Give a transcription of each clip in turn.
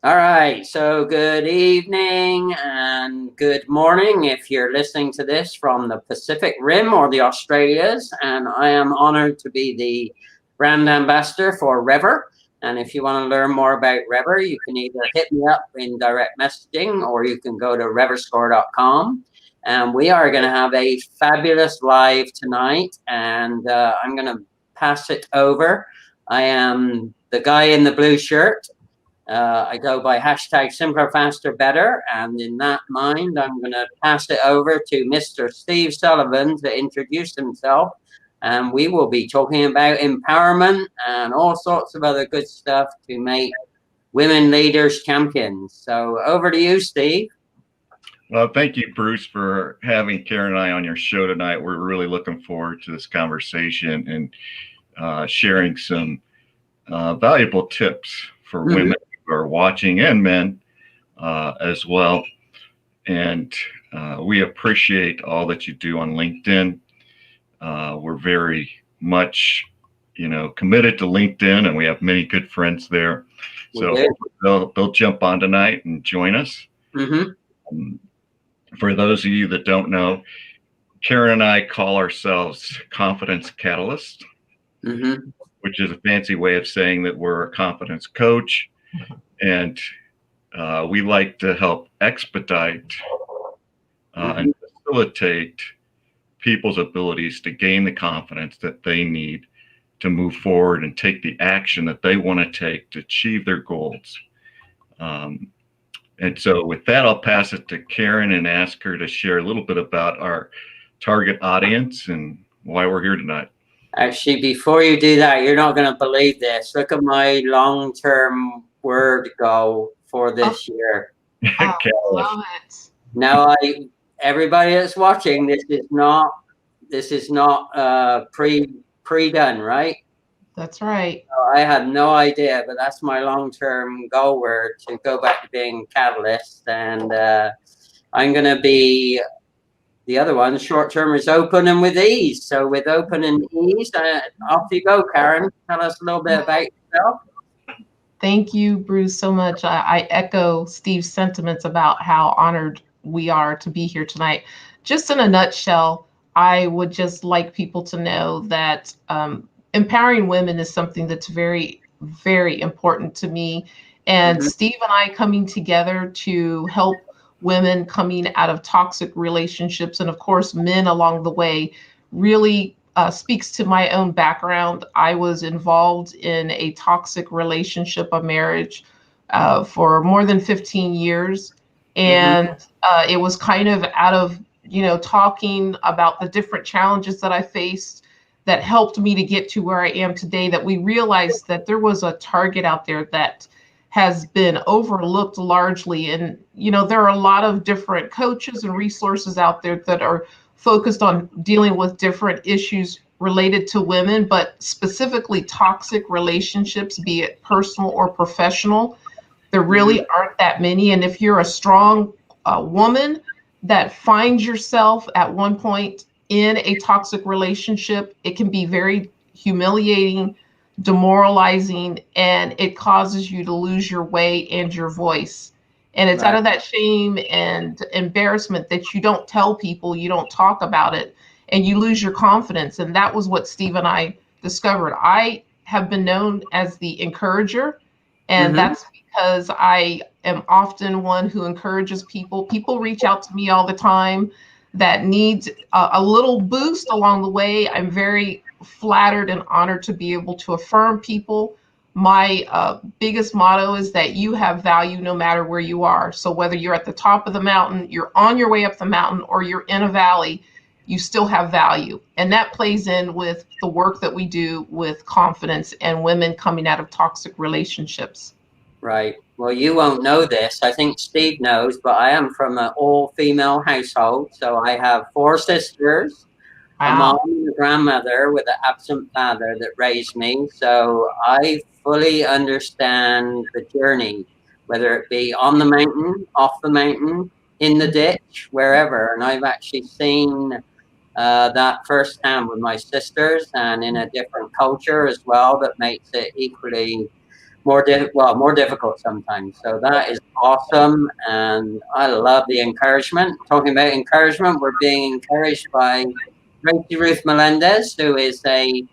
All right, so good evening and good morning if you're listening to this from the Pacific Rim or the Australias. And I am honored to be the brand ambassador for Rever. And if you want to learn more about Rever, you can either hit me up in direct messaging or you can go to reverscore.com. And we are going to have a fabulous live tonight. And I'm going to pass it over. I am the guy in the blue shirt. I go by hashtag simpler, faster, better. And in that mind, I'm going to pass it over to Mr. Steve Sullivan to introduce himself. And we will be talking about empowerment and all sorts of other good stuff to make women leaders champions. So over to you, Steve. Well, thank you, Bruce, for having Karen and I on your show tonight. We're really looking forward to this conversation and sharing some valuable tips for women who are watching and men as well. And we appreciate all that you do on LinkedIn. We're very much, committed to LinkedIn, and we have many good friends there. So they'll jump on tonight and join us. For those of you that don't know, Karen and I call ourselves Confidence Catalyst, which is a fancy way of saying that we're a confidence coach. And we like to help expedite and facilitate people's abilities to gain the confidence that they need to move forward and take the action that they want to take to achieve their goals. And so with that, I'll pass it to Karen and ask her to share a little bit about our target audience and why we're here tonight. Actually, before you do that, you're not going to believe this. Look at my long-term word goal for this year. Love it. Now, everybody that's watching, this is not pre-done, right? That's right. So I had no idea, but that's my long-term goal word, to go back to being catalyst. And I'm going to be, the other one, short-term, is open and with ease. So with open and ease, off you go, Karen. Tell us a little bit about yourself. Thank you, Bruce, so much. I echo Steve's sentiments about how honored we are to be here tonight. Just in a nutshell, I would just like people to know that empowering women is something that's very, very important to me. And Steve and I coming together to help women coming out of toxic relationships, and of course, men along the way, really speaks to my own background. I was involved in a toxic relationship, a marriage, for more than 15 years. And it was kind of out of, talking about the different challenges that I faced that helped me to get to where I am today, that we realized that there was a target out there that has been overlooked largely. And, there are a lot of different coaches and resources out there that are focused on dealing with different issues related to women, but specifically toxic relationships, be it personal or professional. There really aren't that many. And if you're a strong woman that finds yourself at one point in a toxic relationship, it can be very humiliating, demoralizing, and it causes you to lose your way and your voice. And it's out of that shame and embarrassment that you don't tell people, you don't talk about it, and you lose your confidence. And that was what Steve and I discovered. I have been known as the encourager, and that's because I am often one who encourages people. People reach out to me all the time that need a little boost along the way. I'm very flattered and honored to be able to affirm people. My biggest motto is that you have value no matter where you are. So whether you're at the top of the mountain, you're on your way up the mountain, or you're in a valley, you still have value. And that plays in with the work that we do with confidence and women coming out of toxic relationships. Right. Well, you won't know this. I think Steve knows, but I am from an all-female household. So I have 4 sisters, a mom and a grandmother with an absent father that raised me. So I fully understand the journey, whether it be on the mountain, off the mountain, in the ditch, wherever. And I've actually seen that firsthand with my sisters, and in a different culture as well, that makes it equally more difficult sometimes. So that is awesome, and I love the encouragement. Talking about encouragement, we're being encouraged by Tracy Ruth Melendez, who is a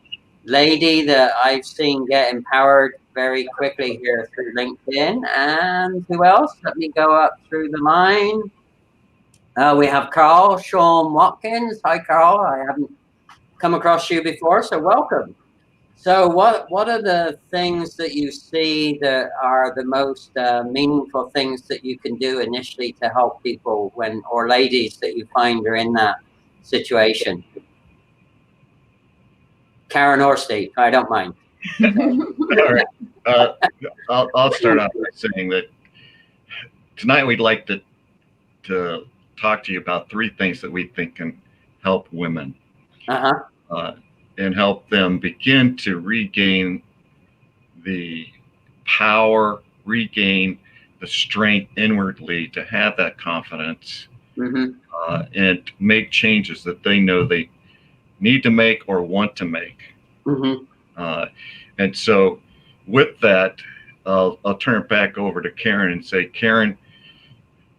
lady that I've seen get empowered very quickly here through LinkedIn. And who else? Let me go up through the line. We have Carl Sean Watkins. Hi, Carl. I haven't come across you before, so welcome. So what are the things that you see that are the most meaningful things that you can do initially to help people or ladies that you find are in that situation? Karen or Steve, I don't mind. All right. I'll start off by saying that tonight we'd like to talk to you about 3 things that we think can help women and help them begin to regain the power, regain the strength inwardly to have that confidence and make changes that they know they need to make or want to make. And so with that, I'll turn it back over to Karen and say, Karen,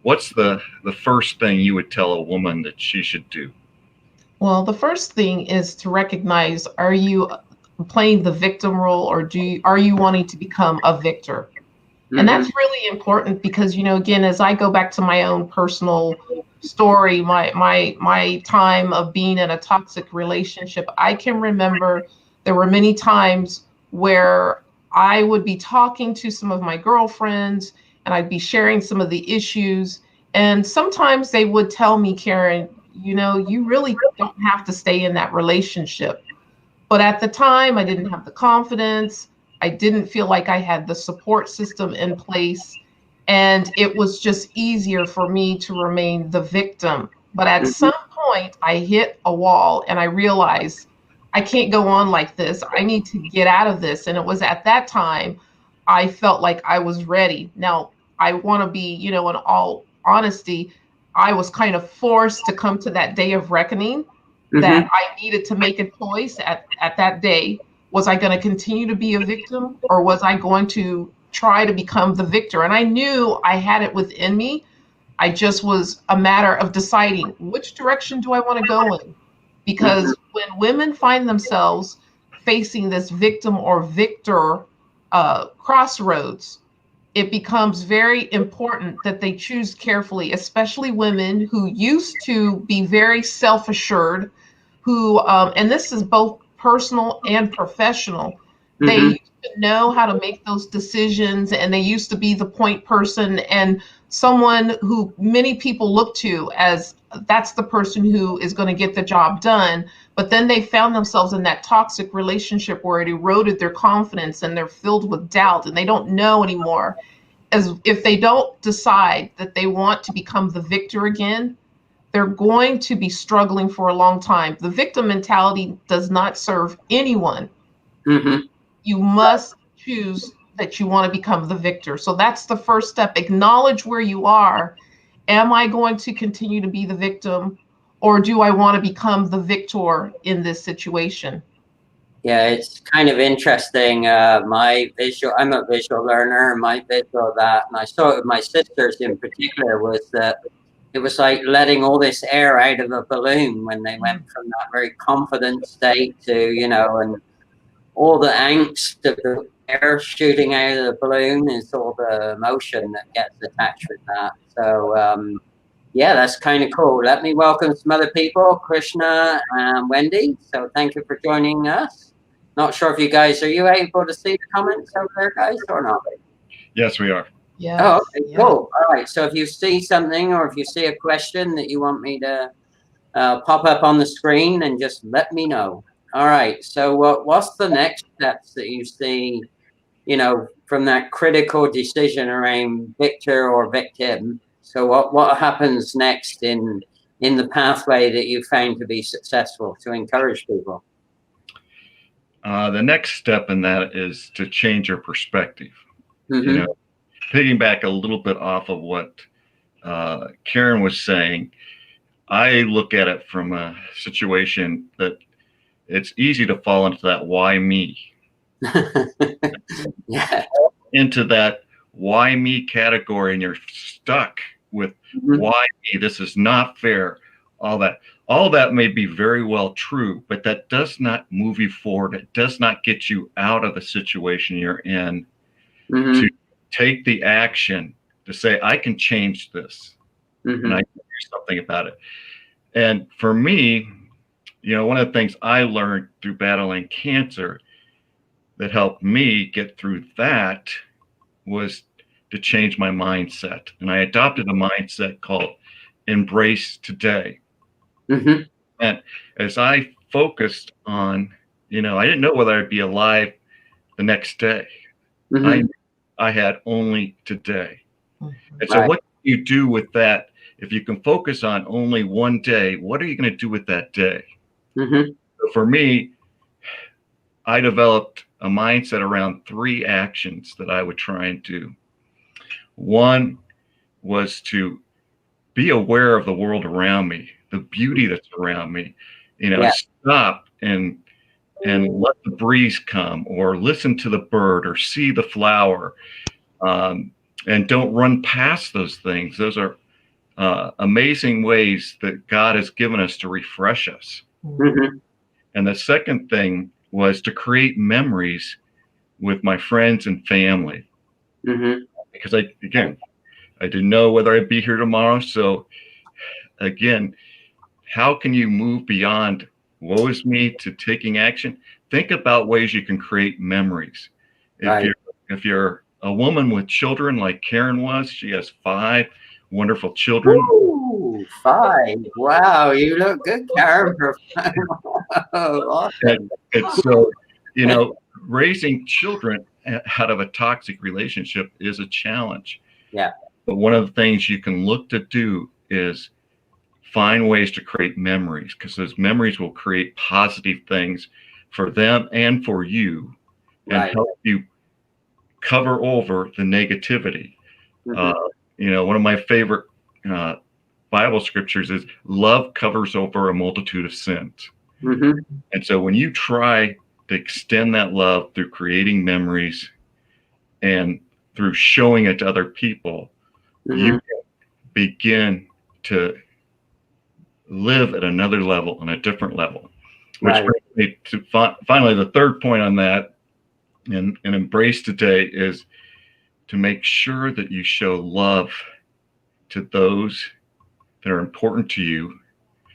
what's the first thing you would tell a woman that she should do? Well, the first thing is to recognize, are you playing the victim role, or are you wanting to become a victor? And that's really important because, again, as I go back to my own personal story, my time of being in a toxic relationship, I can remember there were many times where I would be talking to some of my girlfriends and I'd be sharing some of the issues. And sometimes they would tell me, Karen, you really don't have to stay in that relationship. But at the time, I didn't have the confidence. I didn't feel like I had the support system in place. And it was just easier for me to remain the victim. But at some point, I hit a wall and I realized I can't go on like this. I need to get out of this. And it was at that time I felt like I was ready. Now, I want to be, in all honesty, I was kind of forced to come to that day of reckoning that I needed to make a choice at that day. Was I going to continue to be a victim, or was I going to try to become the victor? And I knew I had it within me. I just was a matter of deciding which direction do I want to go in. Because when women find themselves facing this victim or victor crossroads, it becomes very important that they choose carefully, especially women who used to be very self-assured, who, and this is both personal and professional, they used to know how to make those decisions, and they used to be the point person and someone who many people look to as that's the person who is going to get the job done. But then they found themselves in that toxic relationship where it eroded their confidence and they're filled with doubt and they don't know anymore. As if they don't decide that they want to become the victor again, they're going to be struggling for a long time. The victim mentality does not serve anyone. You must choose that you want to become the victor. So that's the first step. Acknowledge where you are. Am I going to continue to be the victim, or do I want to become the victor in this situation? Yeah, it's kind of interesting. I'm a visual learner. My visual of that, and I saw it with my sisters in particular, was that it was like letting all this air out of a balloon when they went from that very confident state to, and all the angst of the air shooting out of the balloon is all the emotion that gets attached with that. So, yeah, that's kind of cool. Let me welcome some other people, Krishna and Wendy. So thank you for joining us. Not sure if are you able to see the comments over there, guys, or not? Yes, we are. Yeah. Oh, okay, cool. All right. So if you see something or if you see a question that you want me to pop up on the screen, then just let me know. All right. So what's the next steps that you see, from that critical decision around victor or victim? So what happens next in the pathway that you found to be successful to encourage people? The next step in that is to change your perspective. Piggyback a little bit off of what Karen was saying, I look at it from a situation that it's easy to fall into that why me. Yeah. into that why me category and you're stuck with why me, this is not fair, all that may be very well true, but that does not move you forward. It does not get you out of the situation you're in to take the action to say, I can change this and I can do something about it. And for me, one of the things I learned through battling cancer that helped me get through that was to change my mindset. And I adopted a mindset called embrace today. And as I focused on, I didn't know whether I'd be alive the next day. I had only today. And so what do you do with that? If you can focus on only one day, what are you going to do with that day? So for me, I developed a mindset around 3 actions that I would try and do. One was to be aware of the world around me, the beauty that's around me, stop and let the breeze come, or listen to the bird, or see the flower, and don't run past those things. Those are amazing ways that God has given us to refresh us. And the second thing was to create memories with my friends and family. Because I didn't know whether I'd be here tomorrow. So again, how can you move beyond woe is me to taking action? Think about ways you can create memories. If you're a woman with children like Karen was, she has 5 wonderful children. Ooh, 5. Wow, you look good, Karen. Awesome. And so, raising children out of a toxic relationship is a challenge. Yeah. But one of the things you can look to do is find ways to create memories, because those memories will create positive things for them and for you, and help you cover over the negativity. One of my favorite Bible scriptures is love covers over a multitude of sins. And so when you try to extend that love through creating memories and through showing it to other people, you can begin to live at another level, on a different level. Which brings me to finally the third point on that, and embrace today, is to make sure that you show love to those that are important to you,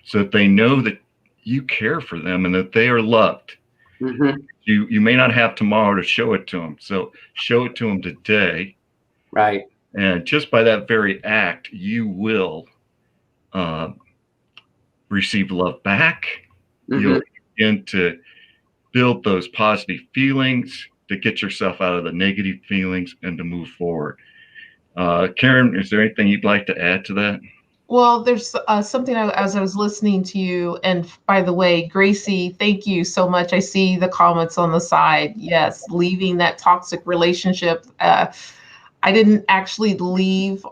so that they know that you care for them and that they are loved. You may not have tomorrow to show it to them, so show it to them today. And just by that very act, you will receive love back. You'll begin to build those positive feelings, to get yourself out of the negative feelings, and to move forward. Karen, is there anything you'd like to add to that? Well, there's something as I was listening to you, and by the way, Gracie, thank you so much. I see the comments on the side. Yes, leaving that toxic relationship. I didn't actually leave.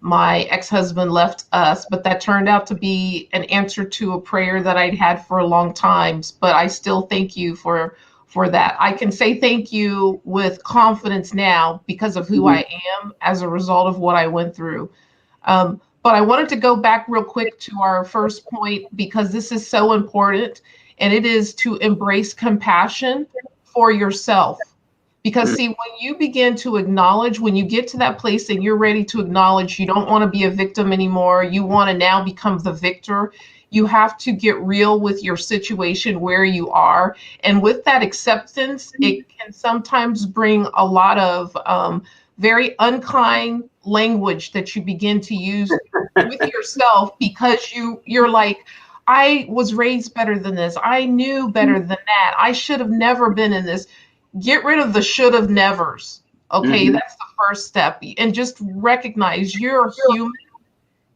My ex-husband left us, but that turned out to be an answer to a prayer that I'd had for a long time. But I still thank you for that. I can say thank you with confidence now because of who I am as a result of what I went through. But I wanted to go back real quick to our first point, because this is so important, and it is to embrace compassion for yourself. Because see, when you begin to acknowledge, when you get to that place and you're ready to acknowledge you don't want to be a victim anymore, you want to now become the victor, you have to get real with your situation where you are. And with that acceptance, it can sometimes bring a lot of very unkind language that you begin to use with yourself, because you're like, I was raised better than this. I knew better than that. I should have never been in this. Get rid of the should have nevers. Okay, that's the first step. And just recognize you're human.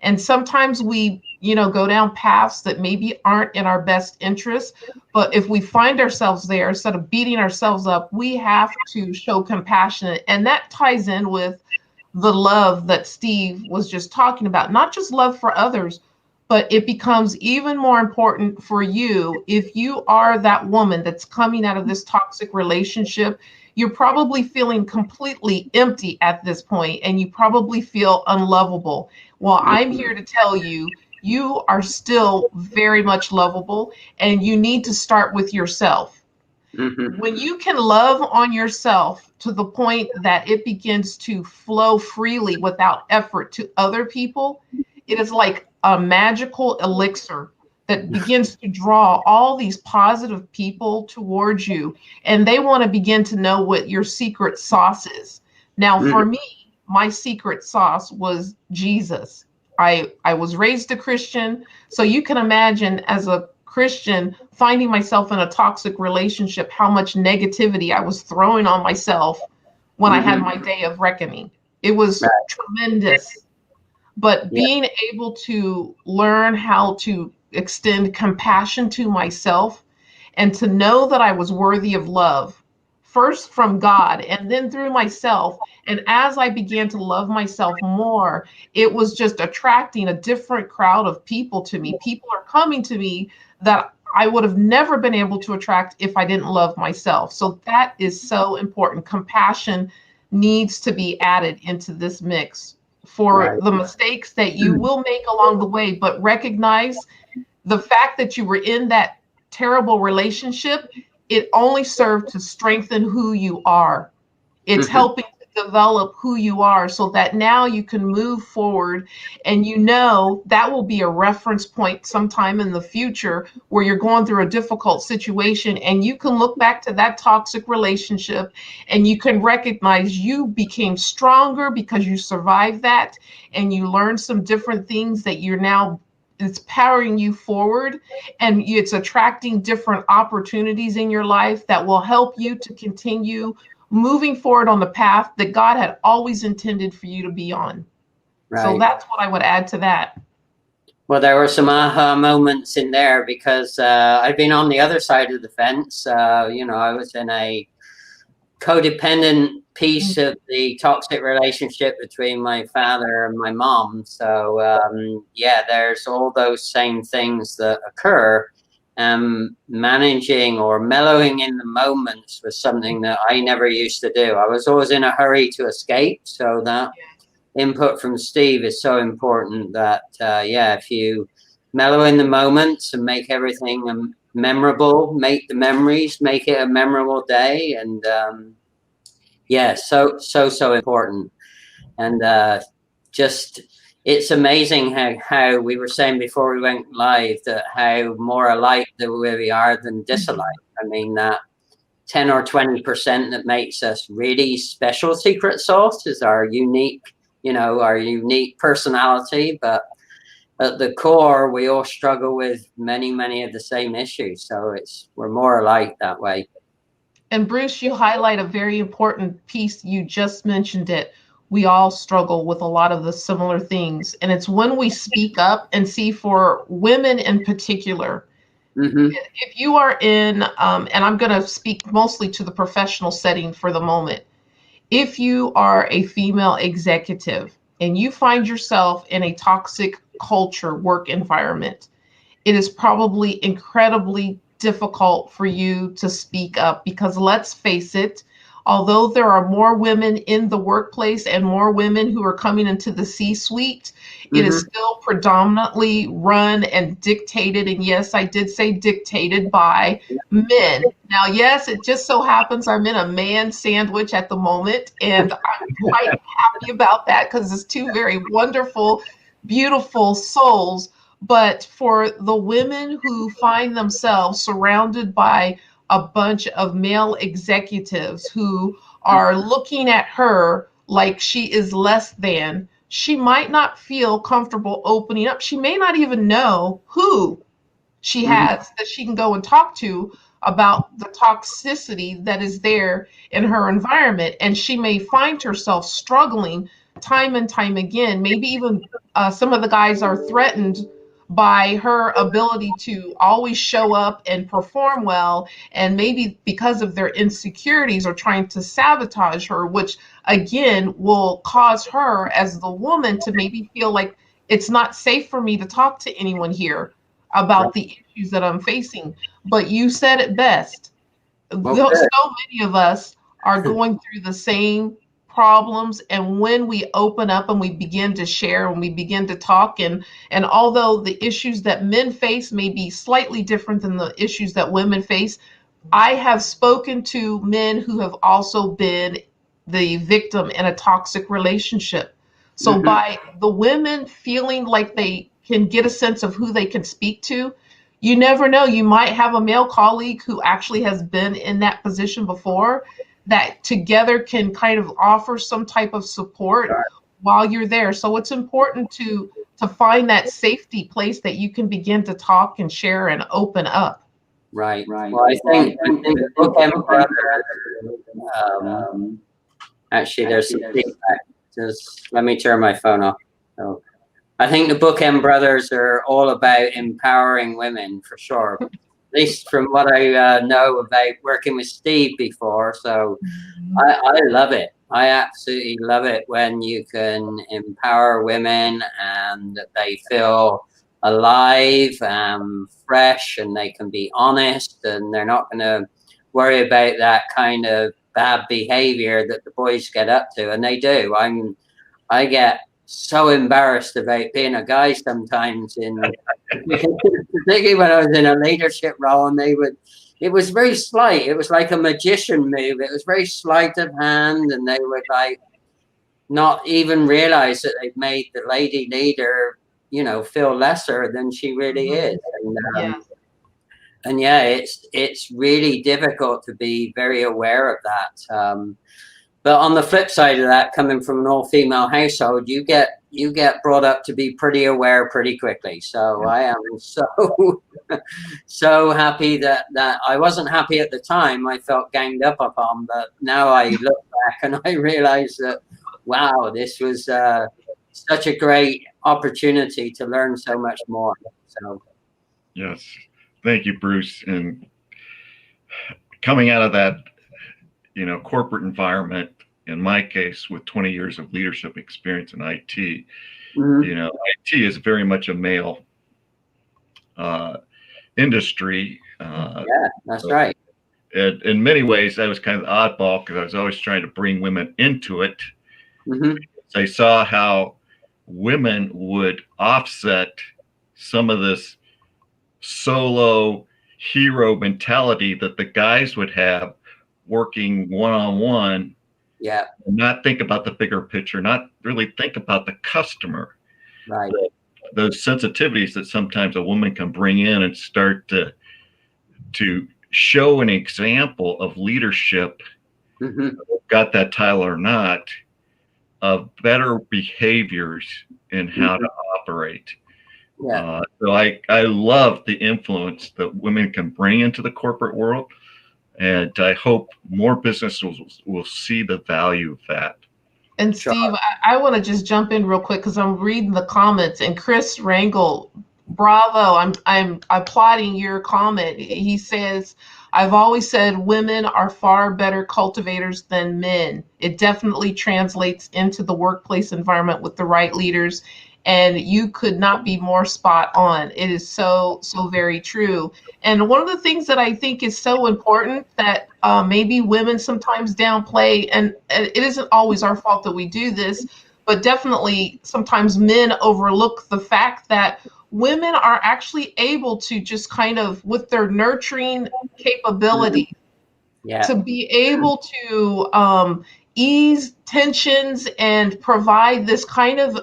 And sometimes we, go down paths that maybe aren't in our best interest. But if we find ourselves there, instead of beating ourselves up, we have to show compassion. And that ties in with the love that Steve was just talking about, not just love for others, but it becomes even more important for you. If you are that woman that's coming out of this toxic relationship, you're probably feeling completely empty at this point, and you probably feel unlovable. Well, I'm here to tell you, you are still very much lovable, and you need to start with yourself. Mm-hmm. When you can love on yourself to the point that it begins to flow freely without effort to other people, it is like a magical elixir that begins to draw all these positive people towards you, and they want to begin to know what your secret sauce is. Now, for me, my secret sauce was Jesus. I was raised a Christian, so you can imagine as a Christian finding myself in a toxic relationship, how much negativity I was throwing on myself when I had my day of reckoning. It was tremendous. But being able to learn how to extend compassion to myself and to know that I was worthy of love, first from God and then through myself. And as I began to love myself more, it was just attracting a different crowd of people to me. People are coming to me that I would have never been able to attract if I didn't love myself. So that is so important. Compassion needs to be added into this mix for the mistakes that you will make along the way, but recognize the fact that you were in that terrible relationship, it only served to strengthen who you are. It's helping to develop who you are so that now you can move forward, and you know that will be a reference point sometime in the future where you're going through a difficult situation, and you can look back to that toxic relationship and you can recognize you became stronger because you survived that, and you learned some different things that you're now, it's powering you forward, and it's attracting different opportunities in your life that will help you to continue moving forward on the path that God had always intended for you to be on. So that's what I would add to that. Well, there were some aha moments in there because I've been on the other side of the fence. You know, I was in a codependent piece of the toxic relationship between my father and my mom. So, yeah, there's all those same things that occur. Managing or mellowing in the moments was something that I never used to do. I was always in a hurry to escape. So that input from Steve is so important that, yeah, if you mellow in the moments and make everything memorable, make the memories, make it a memorable day. And yeah, so important. And just, it's amazing how we were saying before we went live that how more alike that we are than disalike. I mean, that 10 or 20% that makes us really special secret sauce is our unique, you know, our unique personality. But at the core, we all struggle with many of the same issues. So we're more alike that way. And Bruce, you highlight a very important piece. You just mentioned it. We all struggle with a lot of the similar things. And it's when we speak up, and see, for women in particular, if you are in, and I'm going to speak mostly to the professional setting for the moment. If you are a female executive and you find yourself in a toxic culture work environment, it is probably incredibly difficult for you to speak up, because let's face it, although there are more women in the workplace and more women who are coming into the C-suite, it is still predominantly run and dictated, and yes, I did say dictated, by men. Now, yes, it just so happens I'm in a man sandwich at the moment, and I'm quite happy about that because it's two very wonderful, beautiful souls. But for the women who find themselves surrounded by a bunch of male executives who are looking at her like she is less than, she might not feel comfortable opening up. She may not even know who she has that she can go and talk to about the toxicity that is there in her environment. And she may find herself struggling time and time again. Maybe even some of the guys are threatened by her ability to always show up and perform well, and maybe because of their insecurities are trying to sabotage her, which again will cause her as the woman to maybe feel like it's not safe for me to talk to anyone here about the issues that I'm facing. But you said it best. So many of us are going through the same problems. And when we open up and we begin to share and we begin to talk, and although the issues that men face may be slightly different than the issues that women face, I have spoken to men who have also been the victim in a toxic relationship. So by the women feeling like they can get a sense of who they can speak to, you never know. You might have a male colleague who actually has been in that position before, that together can kind of offer some type of support while you're there. So it's important to find that safety place that you can begin to talk and share and open up. Right. Well, I think the bookend brothers. Actually, there's some feedback. Just let me turn my phone off. So, I think the Bookend brothers are all about empowering women for sure. At least from what I know about working with Steve before. So I love it. I absolutely love it when you can empower women and they feel alive and fresh, and they can be honest, and they're not going to worry about that kind of bad behavior that the boys get up to, and they do. I get so embarrassed about being a guy sometimes, particularly when I was in a leadership role, and it was very slight. It was like a magician move. It was very sleight of hand, and they would like not even realize that they've made the lady leader, feel lesser than she really is. And yeah, it's really difficult to be very aware of that. But on the flip side of that, coming from an all-female household, you get brought up to be pretty aware pretty quickly. So I am so happy that I wasn't happy at the time. I felt ganged up upon, but now I look back and I realize that, wow, this was such a great opportunity to learn so much more. So yes, thank you, Bruce. And coming out of that, corporate environment, in my case, with 20 years of leadership experience in IT, IT is very much a male industry. Yeah, that's right. In many ways, I was kind of the oddball because I was always trying to bring women into it. I saw how women would offset some of this solo hero mentality that the guys would have working one-on-one. Yeah. Not think about the bigger picture, not really think about the customer. Right. Those sensitivities that sometimes a woman can bring in and start to show an example of leadership, got that title or not, of better behaviors in how to operate. Yeah. So I love the influence that women can bring into the corporate world. And I hope more businesses will see the value of that. And Steve, I want to just jump in real quick because I'm reading the comments. And Chris Rangel, bravo! I'm applauding your comment. He says, "I've always said women are far better cultivators than men. It definitely translates into the workplace environment with the right leaders." And you could not be more spot on. It is so very true. And one of the things that I think is so important that maybe women sometimes downplay, and it isn't always our fault that we do this, but definitely sometimes men overlook the fact that women are actually able to just kind of, with their nurturing capability, to be able to ease tensions and provide this kind of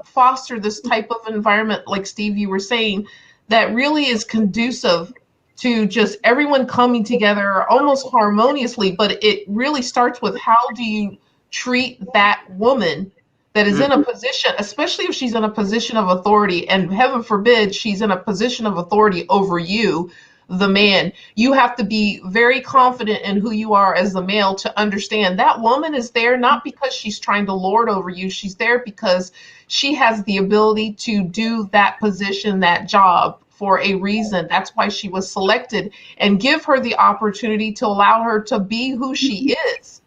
foster this type of environment, like Steve, you were saying, that really is conducive to just everyone coming together almost harmoniously. But it really starts with, how do you treat that woman that is in a position, especially if she's in a position of authority, and heaven forbid she's in a position of authority over you, the man. You have to be very confident in who you are as the male to understand that woman is there not because she's trying to lord over you. She's there because she has the ability to do that position, that job, for a reason. That's why she was selected, and give her the opportunity to allow her to be who she is,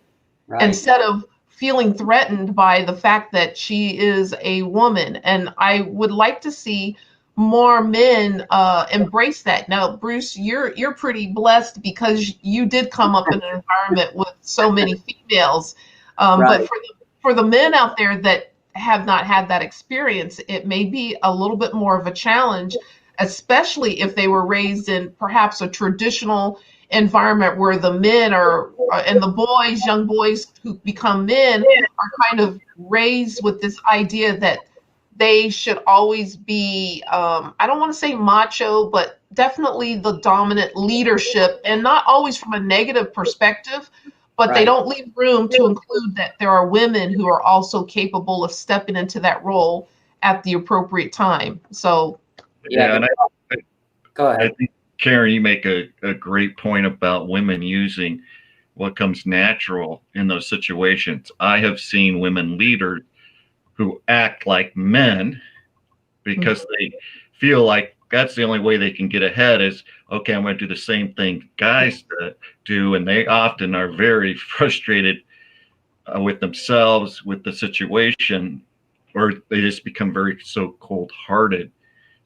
instead of feeling threatened by the fact that she is a woman. And I would like to see more men embrace that. Now, Bruce, you're pretty blessed because you did come up in an environment with so many females. Right. But for the men out there that have not had that experience, it may be a little bit more of a challenge, especially if they were raised in perhaps a traditional environment where the men are and the boys, young boys who become men, are kind of raised with this idea that they should always be, I don't want to say macho, but definitely the dominant leadership, and not always from a negative perspective, but they Right. don't leave room to include that there are women who are also capable of stepping into that role at the appropriate time. So, Yeah. And Go I ahead. think, Karen, you make a great point about women using what comes natural in those situations. I have seen women leaders who act like men because they feel like that's the only way they can get ahead is, okay, I'm going to do the same thing guys do. And they often are very frustrated with themselves, with the situation, or they just become very so cold hearted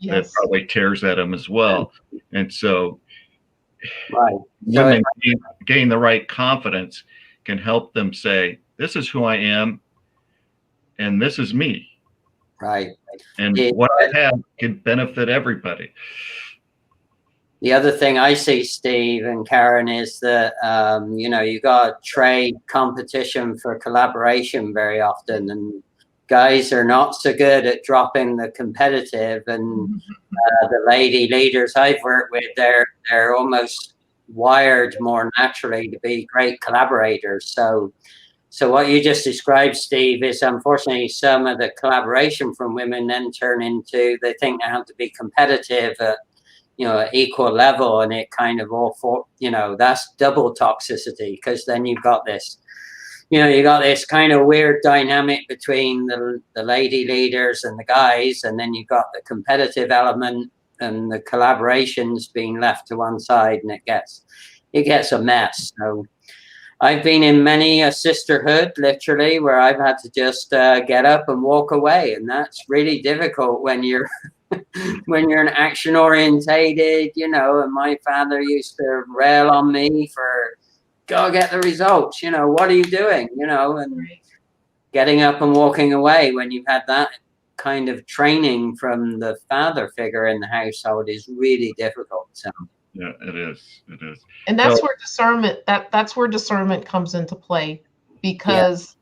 that yes. probably tears at them as well. And so Right. So women gain the right confidence can help them say, this is who I am and this is me. right. And The, what I have can benefit everybody. the other thing I see, Steve and Karen, is that you got trade competition for collaboration very often, and guys are not so good at dropping the competitive. And the lady leaders I've worked with, they're almost wired more naturally to be great collaborators. So what you just described, Steve, is unfortunately some of the collaboration from women then turn into they think they have to be competitive at equal level, and it kind of all for that's double toxicity, because then you've got this kind of weird dynamic between the lady leaders and the guys, and then you've got the competitive element and the collaborations being left to one side, and it gets a mess. So I've been in many a sisterhood, literally, where I've had to just get up and walk away, and that's really difficult when you're when you're an action orientated, And my father used to rail on me for go get the results. What are you doing? And getting up and walking away when you've had that kind of training from the father figure in the household is really difficult. So. Yeah, it is. It is. And that's where discernment comes into play, because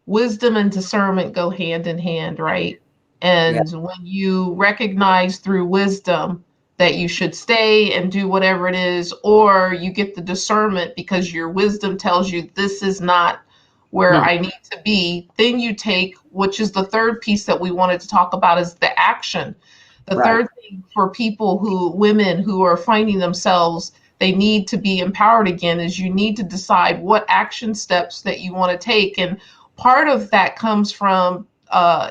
wisdom and discernment go hand in hand, right? And when you recognize through wisdom that you should stay and do whatever it is, or you get the discernment because your wisdom tells you this is not where I need to be, then you take, which is the third piece that we wanted to talk about, is the action. The third thing for women who are finding themselves, they need to be empowered again, is you need to decide what action steps that you want to take. And part of that comes from,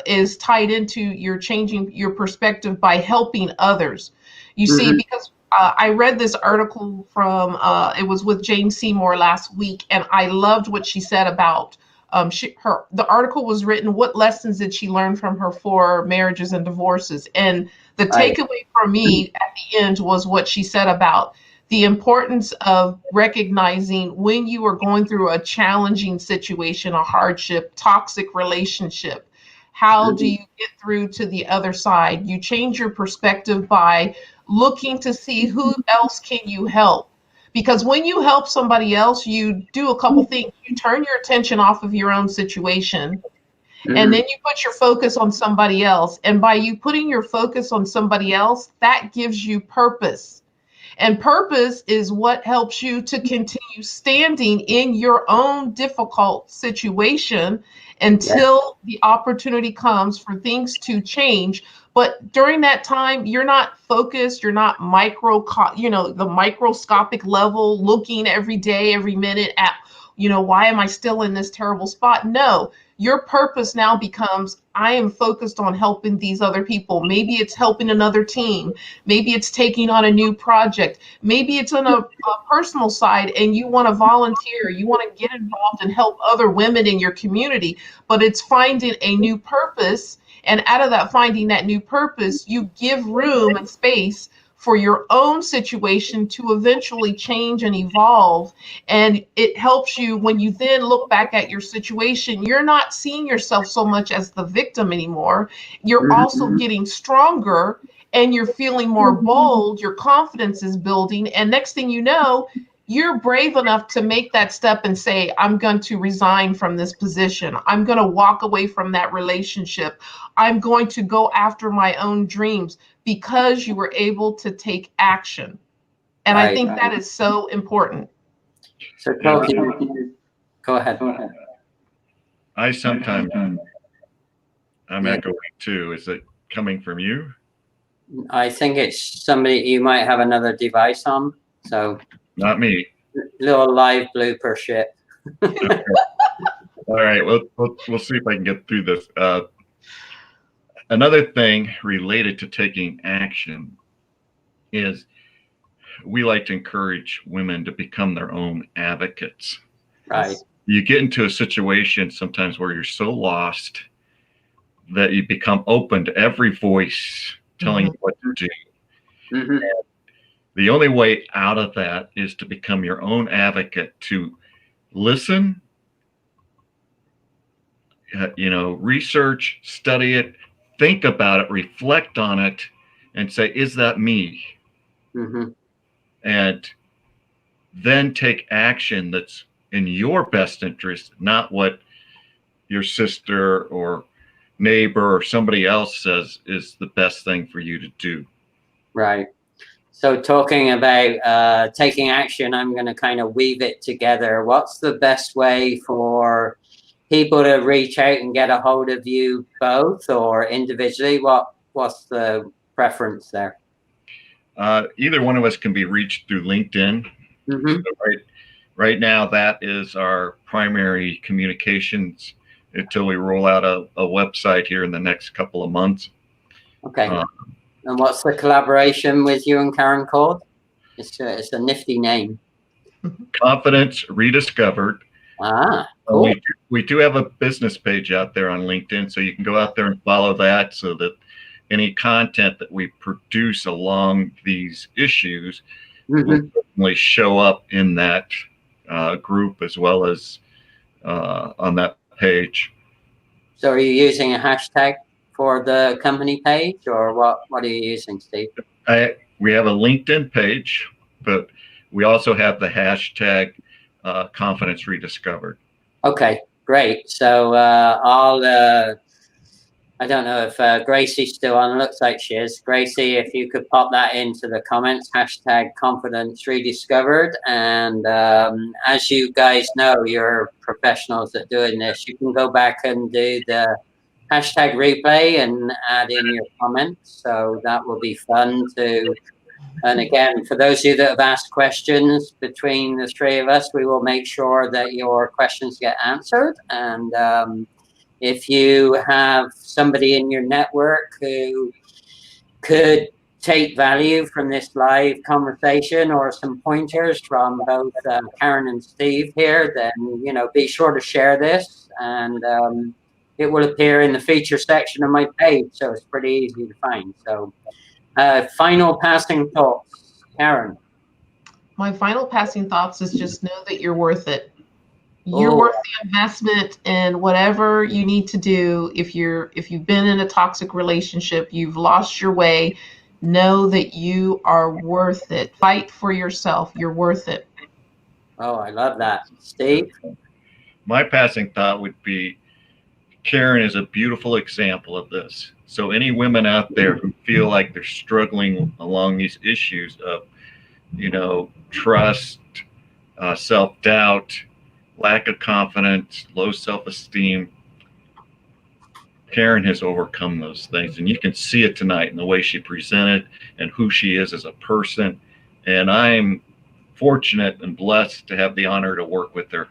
is tied into your changing your perspective by helping others. You see, because I read this article from, it was with Jane Seymour last week, and I loved what she said about the article was written, what lessons did she learn from her 4 marriages and divorces? And the takeaway for me at the end was what she said about the importance of recognizing when you are going through a challenging situation, a hardship, toxic relationship. How do you get through to the other side? You change your perspective by looking to see who else can you help. Because when you help somebody else, you do a couple things. You turn your attention off of your own situation, and then you put your focus on somebody else. And by you putting your focus on somebody else, that gives you purpose. And purpose is what helps you to continue standing in your own difficult situation until the opportunity comes for things to change. But during that time, you're not focused, you're not the microscopic level, looking every day, every minute at, why am I still in this terrible spot? No, your purpose now becomes, I am focused on helping these other people. Maybe it's helping another team. Maybe it's taking on a new project. Maybe it's on a personal side and you want to volunteer. You want to get involved and help other women in your community, but it's finding a new purpose. And out of that, finding that new purpose, you give room and space for your own situation to eventually change and evolve. And it helps you when you then look back at your situation, you're not seeing yourself so much as the victim anymore. You're also getting stronger and you're feeling more bold. Your confidence is building. And next thing you know, you're brave enough to make that step and say, I'm going to resign from this position. I'm going to walk away from that relationship. I'm going to go after my own dreams, because you were able to take action. And I think that is so important. So talking, go ahead. I sometimes, I'm echoing too. Is it coming from you? I think it's somebody, you might have another device on. So not me. Little live blooper shit. Okay. All right, we'll see if I can get through this. Another thing related to taking action is we like to encourage women to become their own advocates. Right. You get into a situation sometimes where you're so lost that you become open to every voice telling you what to do. The only way out of that is to become your own advocate, to listen, research, study it, think about it, reflect on it, and say, is that me? And then take action that's in your best interest, not what your sister or neighbor or somebody else says is the best thing for you to do. Right. So talking about taking action, I'm going to kind of weave it together. What's the best way for people to reach out and get a hold of you both or individually? What's the preference there? Either one of us can be reached through LinkedIn. So right now, that is our primary communications until we roll out a website here in the next couple of months. Okay. And what's the collaboration with you and Karen called? It's a nifty name. Confidence Rediscovered. Ah, cool. We do have a business page out there on LinkedIn, so you can go out there and follow that, so that any content that we produce along these issues will certainly show up in that group as well as on that page. So are you using a hashtag for the company page, or what are you using, Steve? We have a LinkedIn page, but we also have the hashtag Confidence Rediscovered. Okay, great. So I don't know if Gracie's still on. Looks like she is. Gracie, if you could pop that into the comments, hashtag Confidence Rediscovered. And as you guys know, you're professionals at doing this. You can go back and do the hashtag replay and add in your comments. So that will be fun too. And again, for those of you that have asked questions between the three of us, we will make sure that your questions get answered. And if you have somebody in your network who could take value from this live conversation or some pointers from both Karen and Steve here, then, be sure to share this. And it will appear in the feature section of my page, so it's pretty easy to find. So final passing thoughts, Karen. My final passing thoughts is just know that you're worth it. You're worth the investment in whatever you need to do. If you've been in a toxic relationship, you've lost your way, know that you are worth it. Fight for yourself. You're worth it. Oh, I love that. Steve? My passing thought would be, Karen is a beautiful example of this. So any women out there who feel like they're struggling along these issues of, trust, self-doubt, lack of confidence, low self-esteem, Karen has overcome those things. And you can see it tonight in the way she presented and who she is as a person. And I'm fortunate and blessed to have the honor to work with her.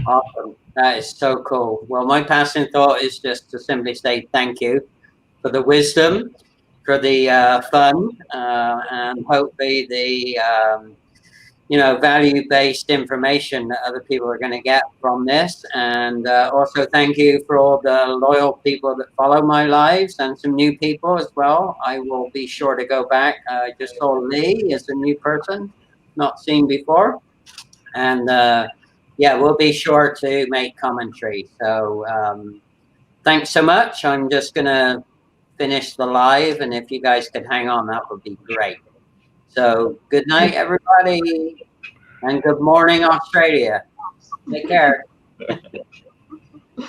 Awesome. That is so cool. Well, my passing thought is just to simply say thank you for the wisdom, for the fun, and hopefully the value-based information that other people are going to get from this. And also thank you for all the loyal people that follow my lives and some new people as well. I will be sure to go back. I just saw Lee as a new person, not seen before. And yeah, we'll be sure to make commentary. So thanks so much. I'm just going to finish the live. And if you guys could hang on, that would be great. So good night, everybody. And good morning, Australia. Take care.